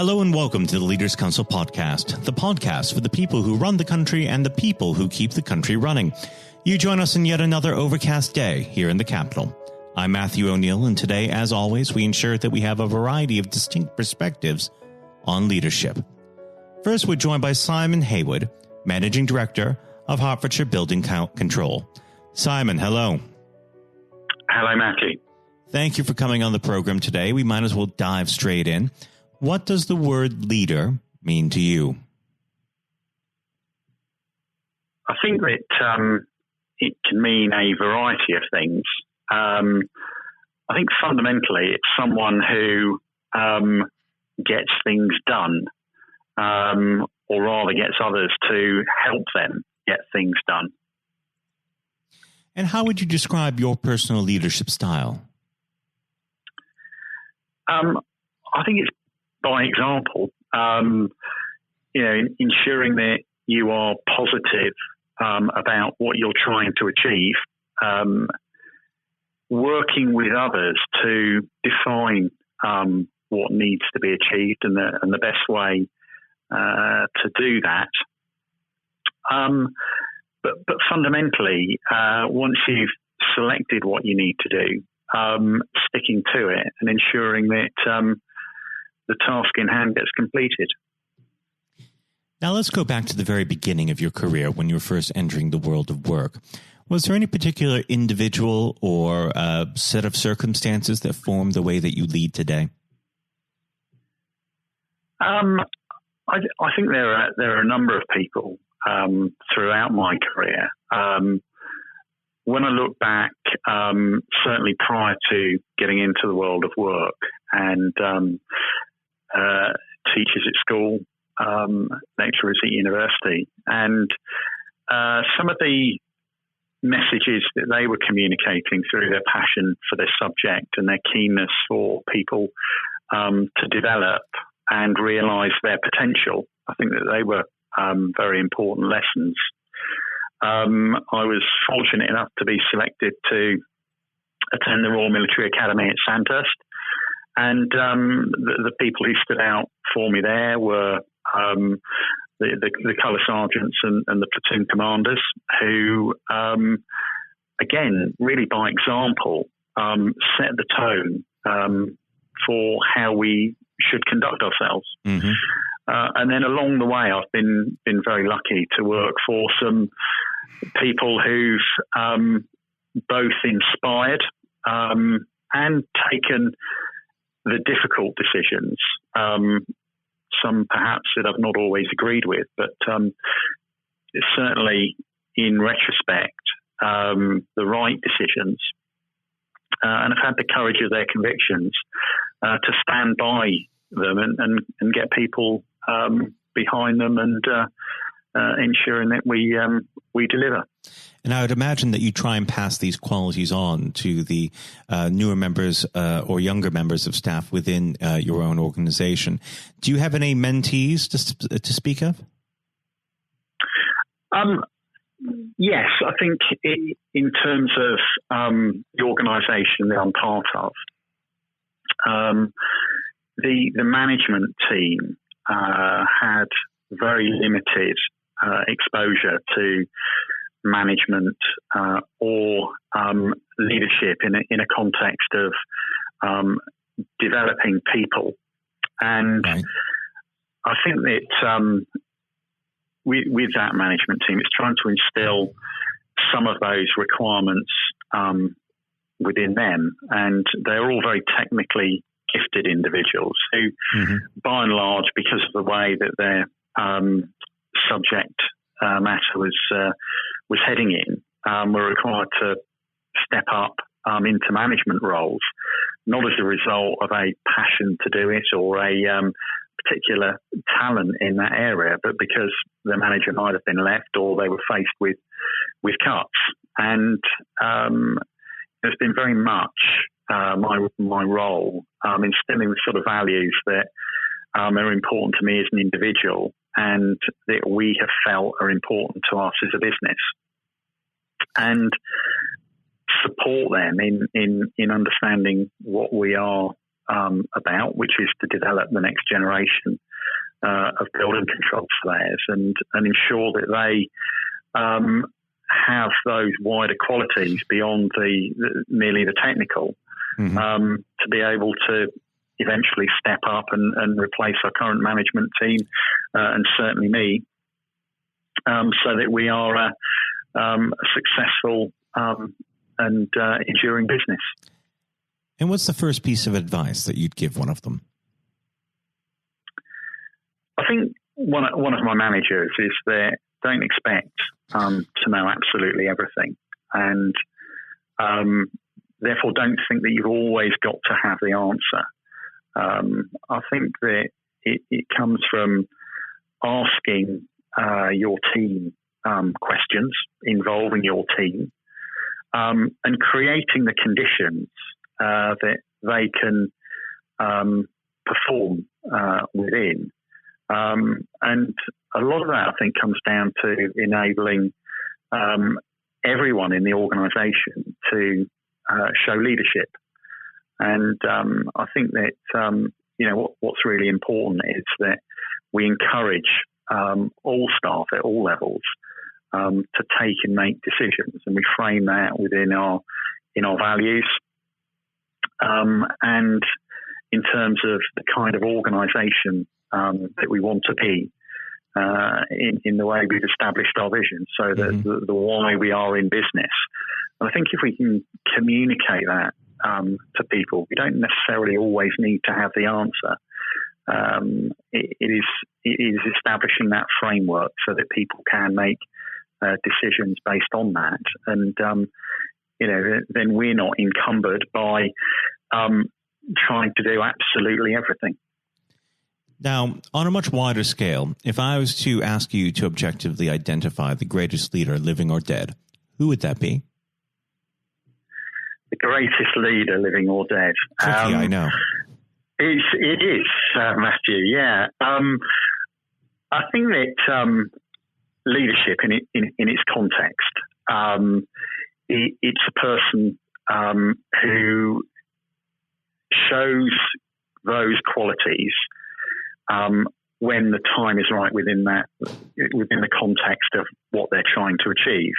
Hello and welcome to the Leaders Council podcast, the podcast for the people who run the country and the people who keep the country running. You join us in yet another overcast day here in the capital. I'm Matthew O'Neill, and today, as always, we ensure that we have a variety of distinct perspectives on leadership. First, we're joined by Simon Heywood, Managing Director of Hertfordshire Building Control. Simon, hello. Hello, Matthew. Thank you for coming on the program today. We might as well dive straight in. What does the word leader mean to you? I think that it can mean a variety of things. I think fundamentally it's someone who gets things done, or rather gets others to help them get things done. And how would you describe your personal leadership style? I think it's by example, ensuring that you are positive about what you're trying to achieve, working with others to define what needs to be achieved and the best way to do that. But fundamentally, once you've selected what you need to do, sticking to it and ensuring that the task in hand gets completed. Now let's go back to the very beginning of your career when you were first entering the world of work. Was there any particular individual or set of circumstances that formed the way that you lead today? I think there are a number of people throughout my career. When I look back, certainly prior to getting into the world of work and teachers at school, lecturers at university, and some of the messages that they were communicating through their passion for their subject and their keenness for people to develop and realise their potential. I think that they were very important lessons. I was fortunate enough to be selected to attend the Royal Military Academy at Sandhurst, and the people who stood out for me there were the colour sergeants and the platoon commanders who, again, really by example, set the tone for how we should conduct ourselves. Mm-hmm. And then along the way, I've been very lucky to work for some people who've both inspired and taken the difficult decisions, some perhaps that I've not always agreed with, but certainly in retrospect, the right decisions, and have had the courage of their convictions to stand by them and get people behind them and ensuring that we deliver. And I would imagine that you try and pass these qualities on to the newer members or younger members of staff within your own organization. Do you have any mentees to speak of? Yes, I think in terms of the organisation that I'm part of, the management team had very limited exposure to management or leadership in a context of developing people. And right. I think that with that management team, it's trying to instill some of those requirements within them. And they're all very technically gifted individuals who, mm-hmm. by and large, because of the way that their subject matter was heading in, were required to step up into management roles, not as a result of a passion to do it or a particular talent in that area, but because the manager might have been left or they were faced with cuts. And there's been very much my role instilling the sort of values that are important to me as an individual and that we have felt are important to us as a business, and support them in understanding what we are about, which is to develop the next generation of building control surveyors and ensure that they have those wider qualities beyond merely the technical, to be able to eventually step up and replace our current management team, and certainly me, so that we are a successful and enduring business. And what's the first piece of advice that you'd give one of them? I think one of my managers is that don't expect to know absolutely everything, and therefore don't think that you've always got to have the answer. I think that it comes from asking your team questions, involving your team, and creating the conditions that they can perform within. And a lot of that, I think, comes down to enabling everyone in the organisation to show leadership. And I think that what's really important is that we encourage all staff at all levels to take and make decisions, and we frame that within our values, and in terms of the kind of organisation that we want to be, in the way we've established our vision, so that the why we are in business. And I think if we can communicate that to people, we don't necessarily always need to have the answer. It is establishing that framework so that people can make decisions based on that, and then we're not encumbered by trying to do absolutely everything. Now, on a much wider scale, if I was to ask you to objectively identify the greatest leader, living or dead, who would that be? The greatest leader, living or dead. Tricky, I know. It is, Matthew. Yeah, I think that leadership, in its context, it's a person who shows those qualities when the time is right within the context of what they're trying to achieve.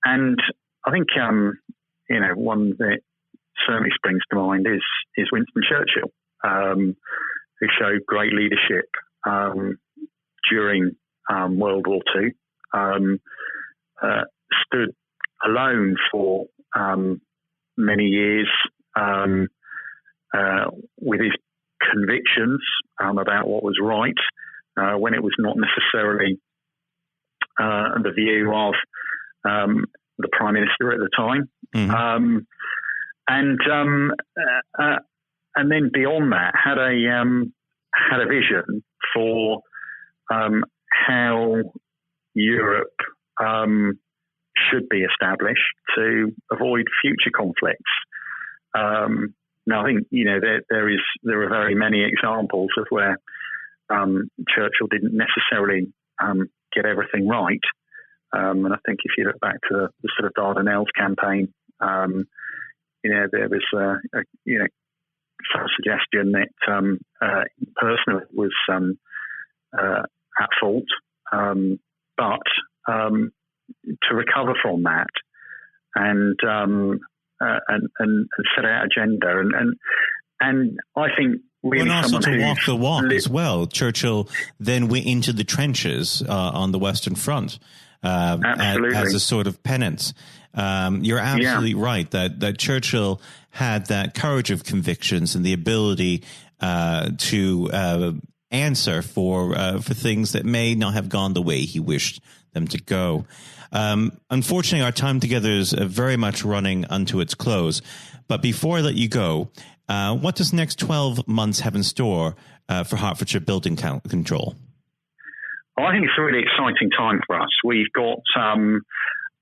And I think one that certainly springs to mind is Winston Churchill, who showed great leadership during World War II, stood alone for many years with his convictions about what was right, when it was not necessarily the view of the Prime Minister at the time. And then beyond that, had a vision for how Europe should be established to avoid future conflicts. Now, I think there are very many examples of where Churchill didn't necessarily get everything right, and I think if you look back to the sort of Dardanelles campaign, there was some suggestion that personally was at fault, but to recover from that and set out agenda, and I think really and also to walk the walk as well. Churchill then went into the trenches on the Western Front as a sort of penance. You're absolutely right that Churchill had that courage of convictions and the ability to answer for things that may not have gone the way he wished them to go. Unfortunately, our time together is very much running unto its close. But before I let you go, what does the next 12 months have in store for Hertfordshire Building Control? Well, I think it's a really exciting time for us. We've got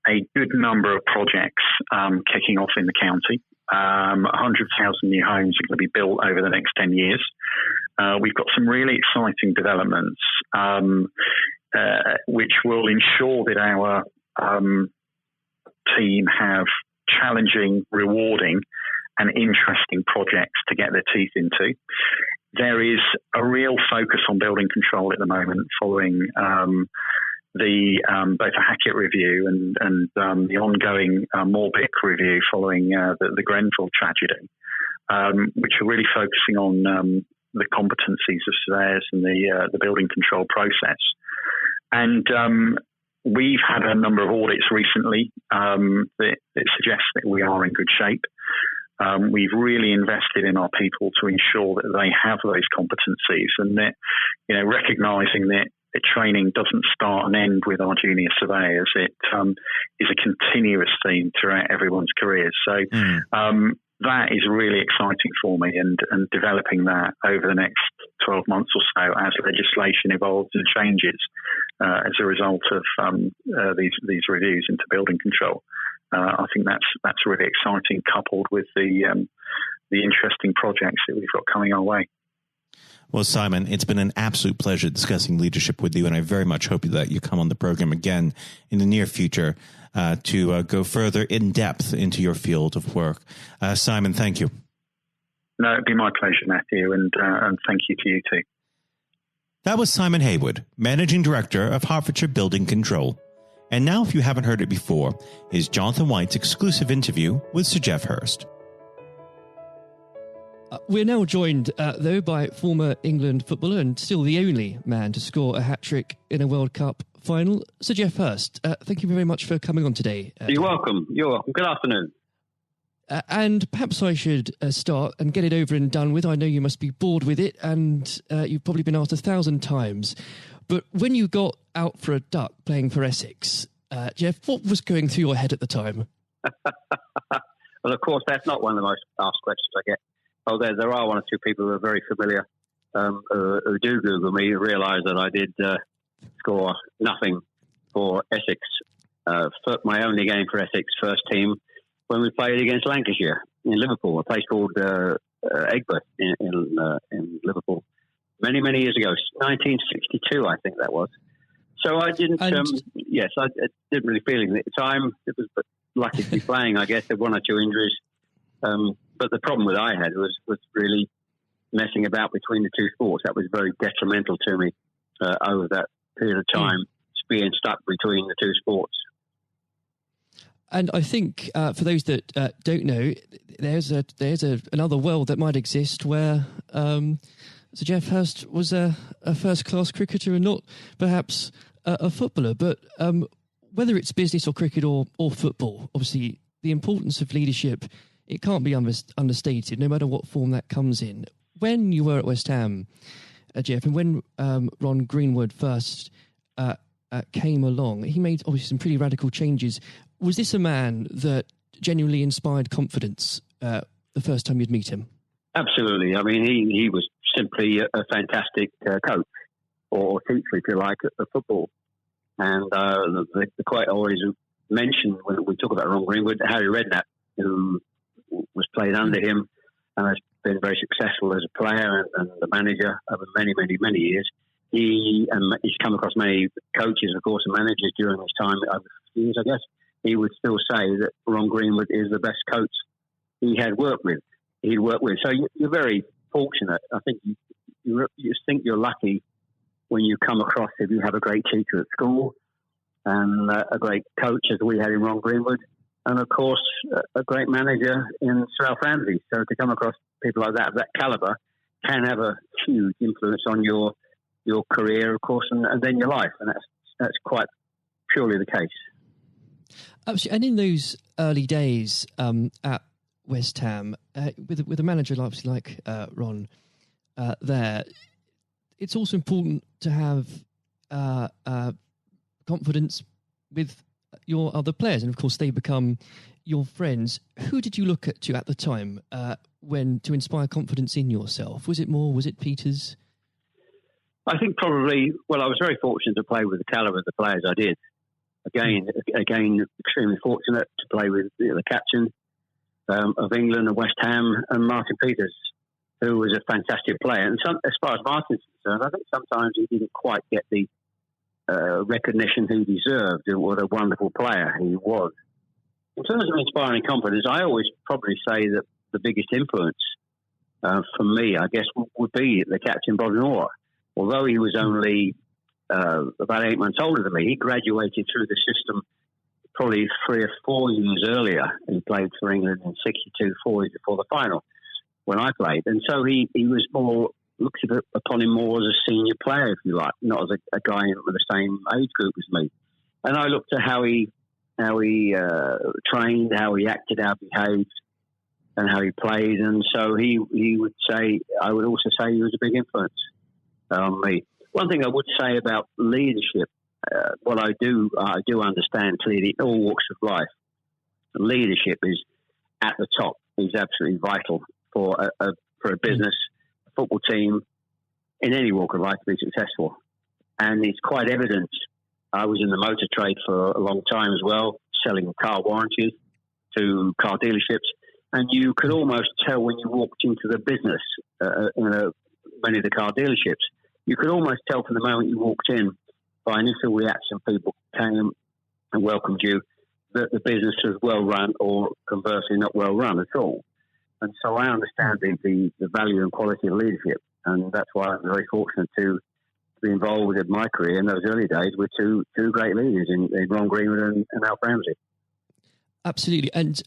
a good number of projects kicking off in the county. 100,000 new homes are going to be built over the next 10 years. We've got some really exciting developments which will ensure that our team have challenging, rewarding and interesting projects to get their teeth into. There is a real focus on building control at the moment following both a Hackett review and the ongoing Morbic review following the Grenfell tragedy, which are really focusing on the competencies of surveyors and the building control process. And we've had a number of audits recently that suggest that we are in good shape. We've really invested in our people to ensure that they have those competencies, and that, recognising that training doesn't start and end with our junior surveyors. It is a continuous theme throughout everyone's careers. So that is really exciting for me, and developing that over the next 12 months or so as legislation evolves and changes as a result of these reviews into building control. I think that's really exciting, coupled with the interesting projects that we've got coming our way. Well, Simon, it's been an absolute pleasure discussing leadership with you, and I very much hope that you come on the program again in the near future to go further in depth into your field of work. Simon, thank you. No, it'd be my pleasure, Matthew, and thank you to you too. That was Simon Heywood, Managing Director of Hertfordshire Building Control. And now, if you haven't heard it before, is Jonathan White's exclusive interview with Sir Geoff Hurst. We're now joined, though, by former England footballer and still the only man to score a hat-trick in a World Cup final, Sir Geoff Hurst. Thank you very much for coming on today. You're welcome. You're welcome. Good afternoon. And perhaps I should start and get it over and done with. I know you must be bored with it, and you've probably been asked 1,000 times. But when you got out for a duck playing for Essex, Geoff, what was going through your head at the time? Well, of course, that's not one of the most asked questions I get. Oh, there are one or two people who are very familiar who do Google me, realise that I did score nothing for Essex. My only game for Essex first team when we played against Lancashire in Liverpool, a place called Egbert in Liverpool, many, many years ago, 1962, I think that was. So I didn't, I didn't really feel it at the time. It was lucky to be playing, I guess. There were one or two injuries. But the problem that I had was really messing about between the two sports. That was very detrimental to me over that period of time, being stuck between the two sports. And I think for those that don't know, there's another world that might exist where Sir Geoff Hurst was a first-class cricketer and not perhaps a footballer. But whether it's business or cricket or football, obviously the importance of leadership, it can't be understated, no matter what form that comes in. When you were at West Ham, Geoff, and when Ron Greenwood first came along, he made obviously some pretty radical changes. Was this a man that genuinely inspired confidence the first time you'd meet him? Absolutely. I mean, he was simply a fantastic coach or teacher, if you like, of football. And the quite always mentioned when we talk about Ron Greenwood, Harry Redknapp, who was played under him and has been very successful as a player and a manager over many, many, many years. He's come across many coaches, of course, and managers during his time over years, I guess. He would still say that Ron Greenwood is the best coach he'd worked with. So you're very fortunate. I think you think you're lucky when you come across, if you have a great teacher at school and a great coach as we had in Ron Greenwood, and of course a great manager in Sir Alf Ramsey. So to come across people like that, of that calibre, can have a huge influence on your career, of course, and then your life. And that's quite purely the case. Absolutely. And in those early days at West Ham, with a manager like Ron there, it's also important to have confidence with your other players, and of course they become your friends. Who did you look at the time when to inspire confidence in yourself? Was it Peters? I think probably, I was very fortunate to play with the calibre of the players I did. Again, extremely fortunate to play with the captain of England and West Ham, and Martin Peters, who was a fantastic player. And as far as Martin's concerned, I think sometimes he didn't quite get the recognition he deserved, and what a wonderful player he was. In terms of inspiring confidence, I always probably say that the biggest influence for me, I guess, would be the captain, Bob Nora. Although he was only about 8 months older than me, he graduated through the system probably 3 or 4 years earlier. He played for England in 62, 4 years before the final when I played. And so he was more, looked upon him more as a senior player, if you like, not as a guy with the same age group as me. And I looked at how he trained, how he acted, how he behaved, and how he played. And so he would say, I would also say he was a big influence on me. One thing I would say about leadership, what I do understand clearly in all walks of life, leadership is at the top, is absolutely vital for a business, a football team, in any walk of life to be successful. And it's quite evident. I was in the motor trade for a long time as well, selling car warranties to car dealerships. And you could almost tell when you walked into the business, many of the car dealerships, you could almost tell from the moment you walked in by initial reaction, people came and welcomed you, that the business was well run or conversely not well run at all. And so I understand the value and quality of leadership. And that's why I'm very fortunate to be involved in my career in those early days with two great leaders in Ron Greenwood and Alf Ramsey. Absolutely. And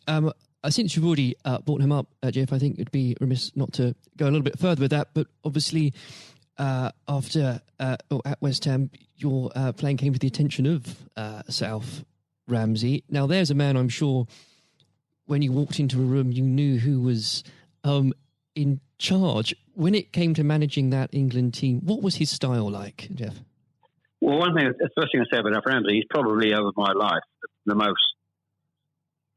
since you've already brought him up, Jeff, I think it'd be remiss not to go a little bit further with that. But obviously, after at West Ham, your playing came to the attention of Sir Alf Ramsey. Now, there's a man I'm sure when you walked into a room, you knew who was in charge. When it came to managing that England team, what was his style like, Jeff? Well, the first thing I say about Alf Ramsey, he's probably over my life the most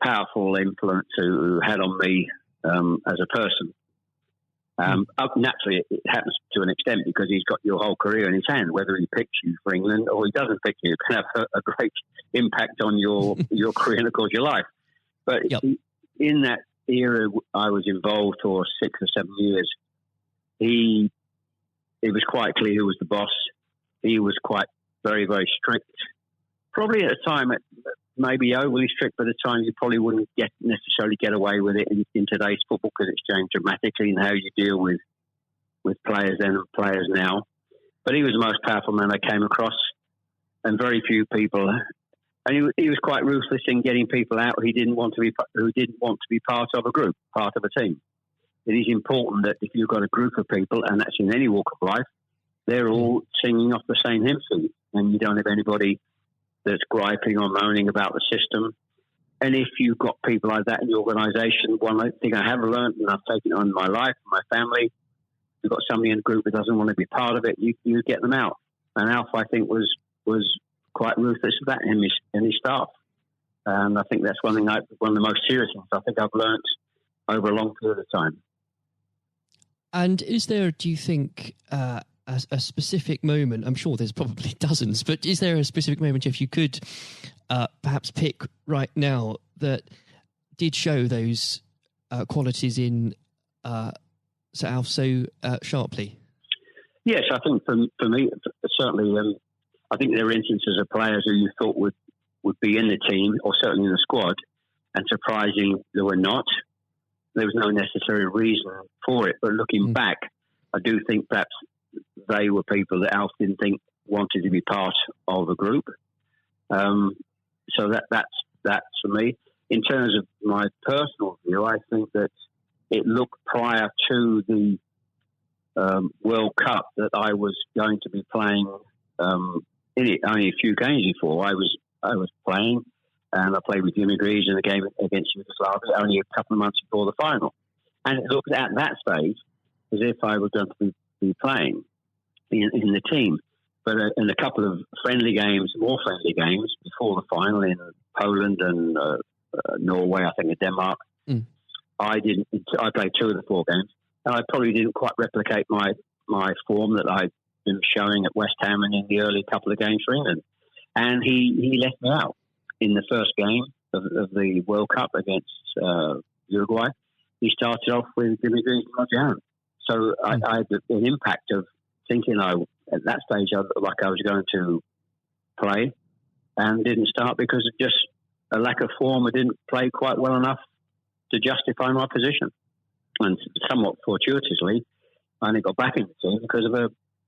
powerful influence who had on me as a person. Naturally, it happens to an extent because he's got your whole career in his hand. Whether he picks you for England or he doesn't pick you, it can have a great impact on your career and, of course, your life. But in that era I was involved for 6 or 7 years, it was quite clear who was the boss. He was quite very, very strict. Probably at the time, maybe overly strict, but at the time you probably wouldn't necessarily get away with it in today's football because it's changed dramatically in how you deal with players then and players now. But he was the most powerful man I came across, and very few people. And he was quite ruthless in getting people out who didn't want to be part of a group, part of a team. It is important that if you've got a group of people, and that's in any walk of life, they're all singing off the same hymn sheet, and you don't have anybody that's griping or moaning about the system. And if you've got people like that in your organisation, one thing I have learned, and I've taken it on in my life, my family, you've got somebody in the group that doesn't want to be part of it, you get them out. And Alf, I think, was quite ruthless of that in his staff. And I think that's one of the most serious things I think I've learnt over a long period of time. And is there, do you think, a specific moment, I'm sure there's probably dozens, but is there a specific moment, Jeff, you could perhaps pick right now that did show those qualities in Sir Alf so sharply? Yes, I think for me, certainly, I think there are instances of players who you thought would be in the team or certainly in the squad, and surprising they were not. There was no necessary reason for it, but looking back, I do think perhaps they were people that Alf didn't think wanted to be part of a group. So that's for me. In terms of my personal view, I think that it looked prior to the World Cup that I was going to be playing in it. Only a few games before I was playing, and I played with Jimmy Greaves in the game against Yugoslavia only a couple of months before the final. And it looked at that stage as if I was going to be playing in the team. But in a couple of more friendly games before the final in Poland and Norway, I think, and Denmark, I played 2 of the 4 games, and I probably didn't quite replicate my form that I'd been showing at West Ham and in the early couple of games for England. And he left me out in the first game of the World Cup against Uruguay. He started off with Jimmy Greaves and Roger Allen. So I had an impact of thinking at that stage I looked like I was going to play, and didn't start because of just a lack of form. I didn't play quite well enough to justify my position. and somewhat fortuitously, I only got back in the team because of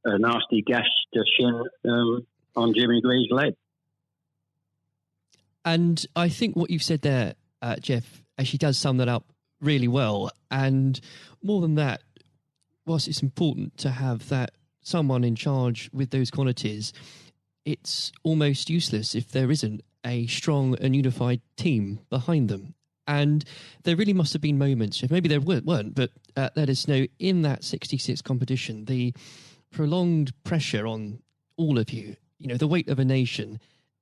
a nasty gash to shin on Jimmy Green's leg. And I think what you've said there, Jeff, actually does sum that up really well. And more than that, whilst it's important to have that someone in charge with those qualities, it's almost useless if there isn't a strong and unified team behind them. And there really must have been moments, maybe there weren't, but let us know, in that 66 competition, the prolonged pressure on all of you, the weight of a nation,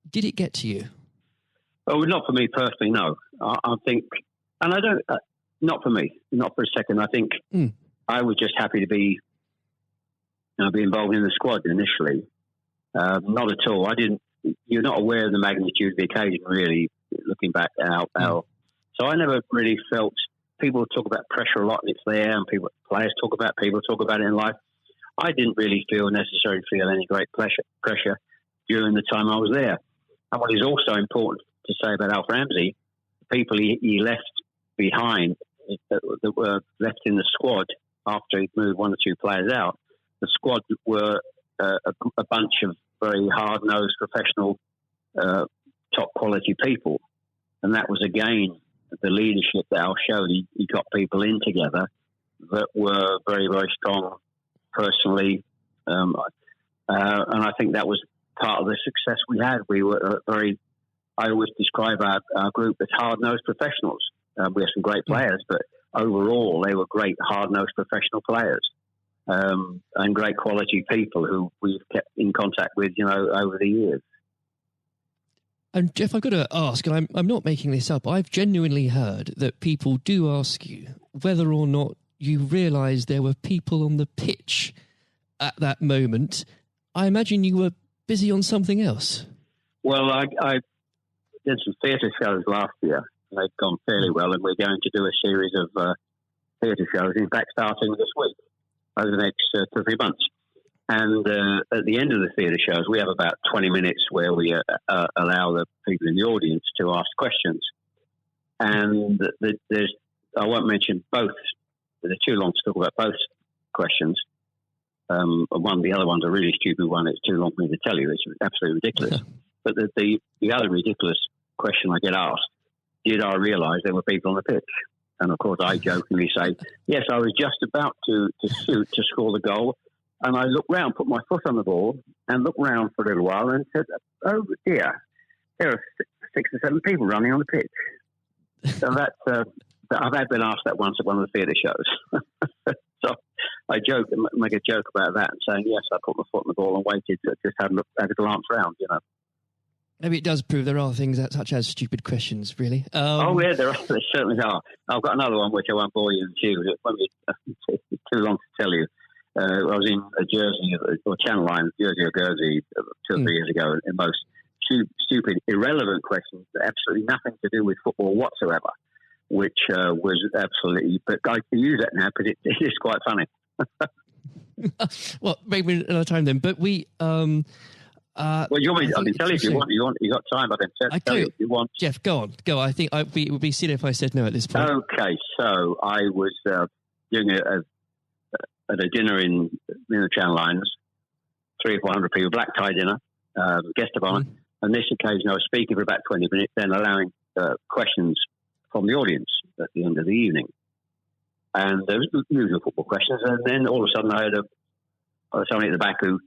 did it get to you? Well, not for me personally, no. I think, and I don't, not for me, not for a second. I think I was just happy to be involved in the squad initially. Not at all. You're not aware of the magnitude of the occasion, really, looking back out. So I never really felt, people talk about pressure a lot and it's there, and players talk about it in life. I didn't really necessarily feel any great pressure during the time I was there. And what is also important to say about Alf Ramsey, the people he left behind that were left in the squad after he'd moved one or two players out, the squad were a bunch of very hard-nosed, professional, top-quality people. And that was, again, the leadership that Al showed. He got people in together that were very, very strong personally. And I think that was part of the success we had. We were I always describe our group as hard-nosed professionals. We have some great players, but overall they were great hard-nosed professional players. And great quality people who we've kept in contact with, over the years. And Jeff, I've got to ask, and I'm not making this up, I've genuinely heard that people do ask you whether or not you realise there were people on the pitch at that moment. I imagine you were busy on something else. Well, I did some theatre shows last year. They've gone fairly well, and we're going to do a series of theatre shows, in fact, starting this week, over the next 2 or 3 months. And at the end of the theatre shows, we have about 20 minutes where we allow the people in the audience to ask questions. And I won't mention both. They're too long to talk about both questions. The other one's a really stupid one. It's too long for me to tell you. It's absolutely ridiculous. But the other ridiculous question I get asked, did I realise there were people on the pitch? And of course, I jokingly say, yes, I was just about to shoot to score the goal. And I looked round, put my foot on the ball, and looked round for a little while and said, oh dear, there are 6 or 7 people running on the pitch. So I've been asked that once at one of the theatre shows. So I make a joke about that and saying, yes, I put my foot on the ball and waited to just have a glance round, Maybe it does prove there are things such as stupid questions, really. Oh, yeah, there certainly are. I've got another one which I won't bore you into. It's too long to tell you. I was in a Jersey, or Channel Line, Jersey or Guernsey, 2 or 3 years ago, and most stupid, irrelevant questions that absolutely nothing to do with football whatsoever, which was absolutely, but I can use that now because it is quite funny. Well, maybe another time then, but we... well, you want me? I can tell you if you want. You got time? I can tell you if you want. Jeff, go on. I think it would be silly if I said no at this point. Okay, so I was doing at a dinner in the Channel Lines, 300 or 400 people, black tie dinner, guest of honour. And this occasion, I was speaking for about 20 minutes, then allowing questions from the audience at the end of the evening. And there was the usual football questions, and then all of a sudden I had somebody at the back who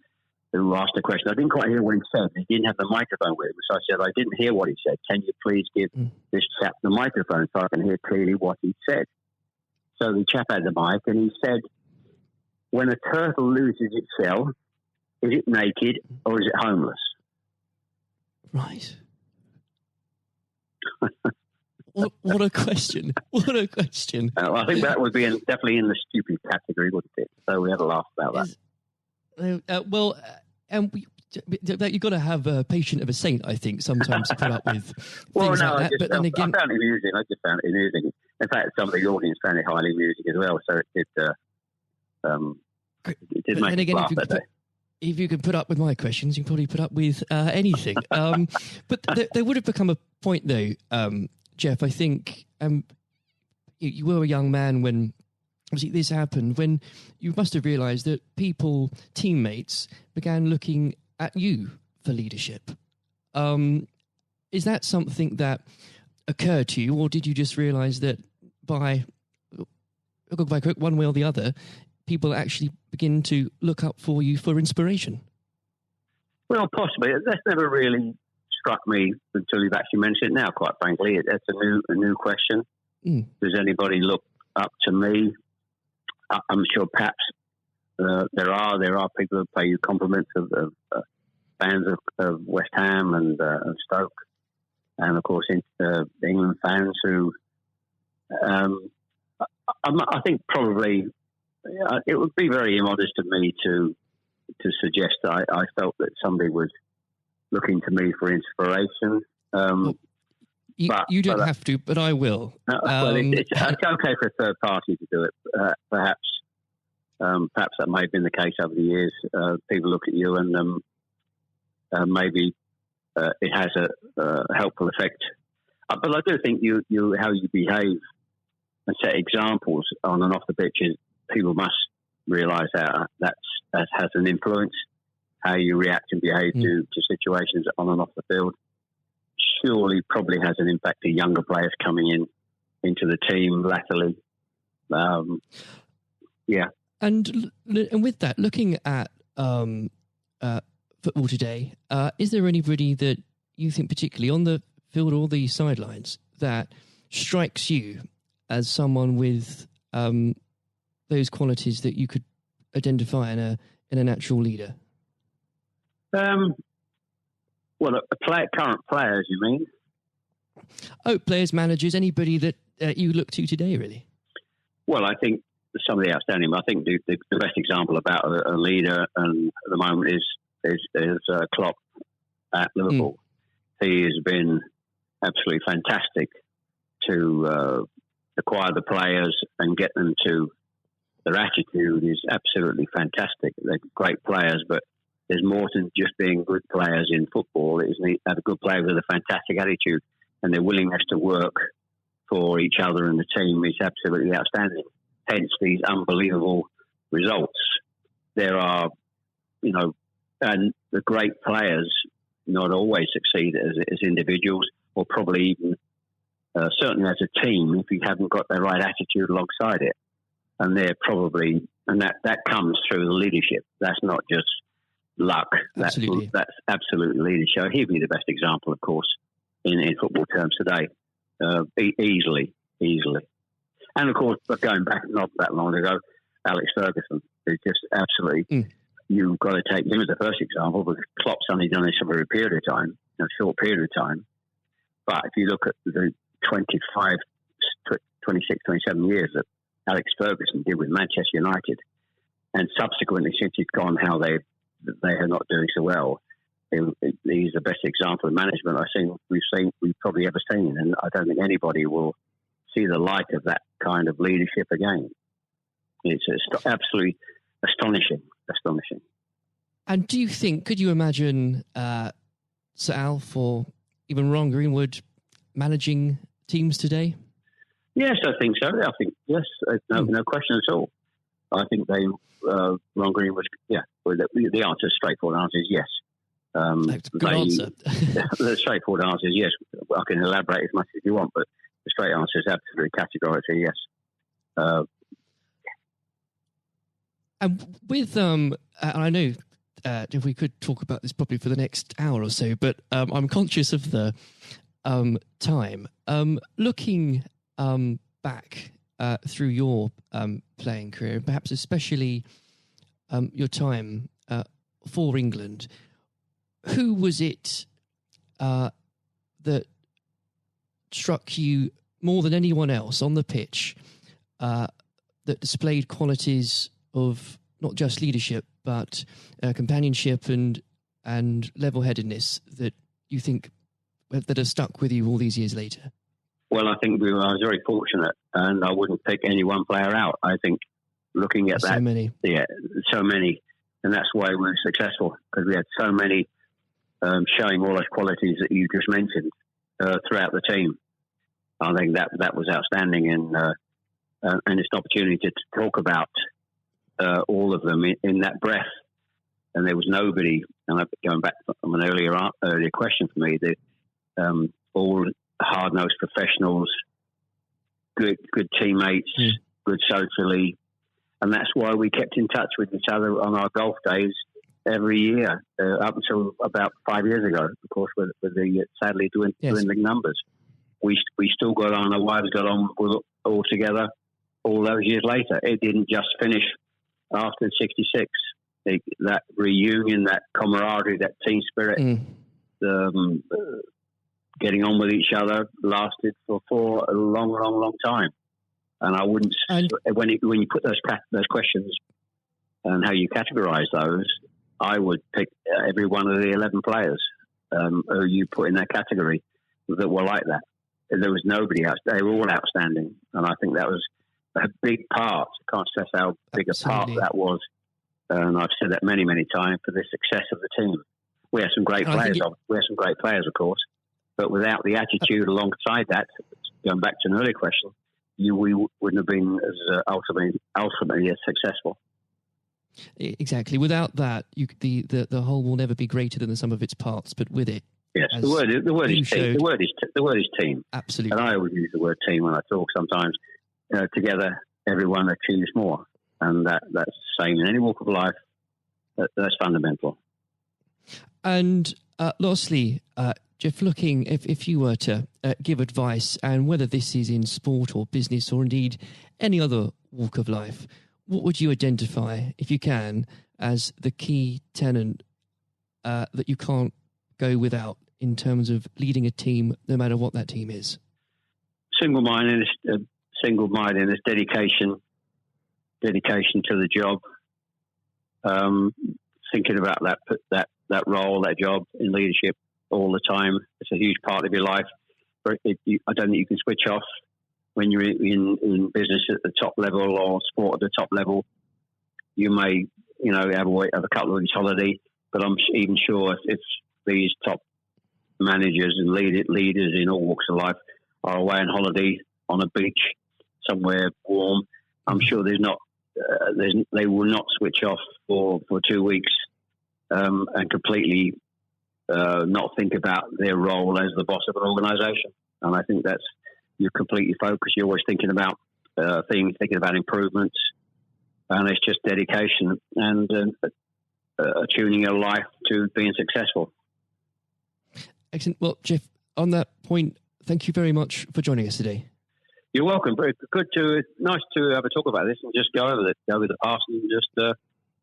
asked a question. I didn't quite hear what he said. He didn't have the microphone with him. So I said, I didn't hear what he said. Can you please give this chap the microphone so I can hear clearly what he said? So the chap had the mic and he said, when a turtle loses its shell, is it naked or is it homeless? Right. What a question. What a question. I think that would be definitely in the stupid category, wouldn't it? So we had a laugh about that. You've got to have a patient of a saint, I think, sometimes to put up with things like that. But then again, I found it amusing. I just found it amusing. In fact, some of the audience found it highly amusing as well. So it did make me laugh that day. If you can put up with my questions, you can probably put up with anything. But there would have become a point, though, Jeff, I think you were a young man when obviously this happened when you must have realised that teammates, began looking at you for leadership. Is that something that occurred to you, or did you just realise that by one way or the other, people actually begin to look up for you for inspiration? Well, possibly. That's never really struck me until you've actually mentioned it now, quite frankly. It's a new question. Does anybody look up to me? I'm sure perhaps there are people who pay you compliments of fans of West Ham and Stoke, and of course England fans who I think probably it would be very immodest of me to suggest that I felt that somebody was looking to me for inspiration. You don't have to, but I will. Well, it's okay for a third party to do it. Perhaps that may have been the case over the years. People look at you and maybe it has a helpful effect. But I do think you how you behave and set examples on and off the pitches, people must realise that has an influence. How you react and behave to situations on and off the field surely probably has an impact to younger players coming into the team latterly. Yeah. And with that, looking at football today, is there anybody that you think particularly on the field or the sidelines that strikes you as someone with those qualities that you could identify in a natural leader? Well, current players, you mean? Oh, players, managers, anybody that you look to today, really? Well, I think some of the outstanding. I think the best example about a leader at the moment is Klopp at Liverpool. He has been absolutely fantastic to acquire the players and get them to. Their attitude is absolutely fantastic. They're great players, but there's more than just being good players in football. It is have a good player with a fantastic attitude, and their willingness to work for each other and the team is absolutely outstanding. Hence these unbelievable results. There are, and the great players not always succeed as individuals, or probably even certainly as a team if you haven't got the right attitude alongside it. And they're probably, and that comes through the leadership. That's not just luck. That's absolute leadership. He'd be the best example, of course, in football terms today, easily. And of course, but going back not that long ago, Alex Ferguson is just absolutely. You've got to take him as the first example, because Klopp's only done this over a period of time, a short period of time. But if you look at the 26, 27 years that Alex Ferguson did with Manchester United, and subsequently since he's gone, how they are not doing so well. He's the best example of management we've probably ever seen, and I don't think anybody will see the like of that kind of leadership again. It's absolutely astonishing. And do you think? Could you imagine Sir Alf or even Ron Greenwood managing teams today? Yes, I think so. I think yes, no question at all. I think Ron Greenwood. Yeah, the answer, straightforward answer is yes. Good answer. The straightforward answer is yes. I can elaborate as much as you want, but the straight answer is absolutely categorically yes. And with and I know if we could talk about this probably for the next hour or so, but I'm conscious of the time. Looking back through your playing career, perhaps especially your time for England, who was it that struck you more than anyone else on the pitch that displayed qualities of not just leadership but companionship and level-headedness that you think that have stuck with you all these years later? Well, I think I was very fortunate, and I wouldn't pick any one player out. I think looking at that, so many, and that's why we were successful, because we had so many showing all those qualities that you just mentioned throughout the team. I think that was outstanding, and and it's an opportunity to talk about all of them in that breath. And there was nobody, and going back from an earlier question for me, all hard-nosed professionals, good teammates, good socially, and that's why we kept in touch with each other on our golf days every year up until about 5 years ago. Of course, with the sadly dwindling numbers, we still got on. Our wives got on all together all those years later. It didn't just finish after '66. That reunion, that camaraderie, that team spirit, getting on with each other lasted for a long time. And I wouldn't, when you put those questions and how you categorise those, I would pick every one of the 11 players who you put in that category that were like that. There was nobody else. They were all outstanding. And I think that was a big part. I can't stress how big a part that was. And I've said that many, many times, for the success of the team. We had some great players. We had some great players, of course. But without the attitude alongside that, going back to an earlier question, we wouldn't have been as ultimately as successful. Exactly. Without that, the whole will never be greater than the sum of its parts. But with it, yes, the word is team. The word is team. Absolutely. And I always use the word team when I talk. Sometimes together, everyone achieves more, and that's the same in any walk of life. That's fundamental. And lastly, Jeff, looking if you were to give advice, and whether this is in sport or business or indeed any other walk of life, what would you identify, if you can, as the key tenet that you can't go without in terms of leading a team, no matter what that team is? Single-mindedness, dedication to the job, thinking about that role, that job in leadership all the time. It's a huge part of your life. But I don't think you can switch off when you're in business at the top level or sport at the top level. You may, have a couple of weeks holiday, but I'm even sure if these top managers and leaders in all walks of life are away on holiday on a beach somewhere warm, I'm sure they will not switch off for 2 weeks and completely not think about their role as the boss of an organisation. And I think you're completely focused. You're always thinking about things, thinking about improvements, and it's just dedication and tuning your life to being successful. Excellent. Well, Jeff, on that point, thank you very much for joining us today. You're welcome. Very good nice to have a talk about this and just go over the past and just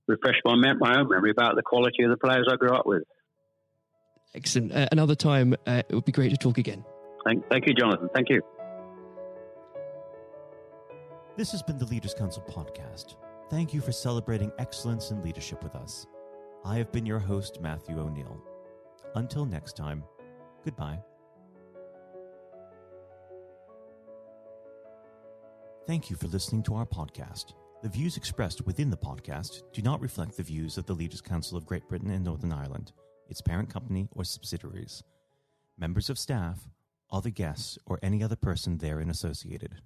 refresh my own memory about the quality of the players I grew up with. Excellent. Another time, it would be great to talk again. Thank you, Jonathan. Thank you. This has been the Leaders Council podcast. Thank you for celebrating excellence in leadership with us. I have been your host, Matthew O'Neill. Until next time, goodbye. Thank you for listening to our podcast. The views expressed within the podcast do not reflect the views of the Leaders Council of Great Britain and Northern Ireland, its parent company or subsidiaries, members of staff, other guests, or any other person therein associated.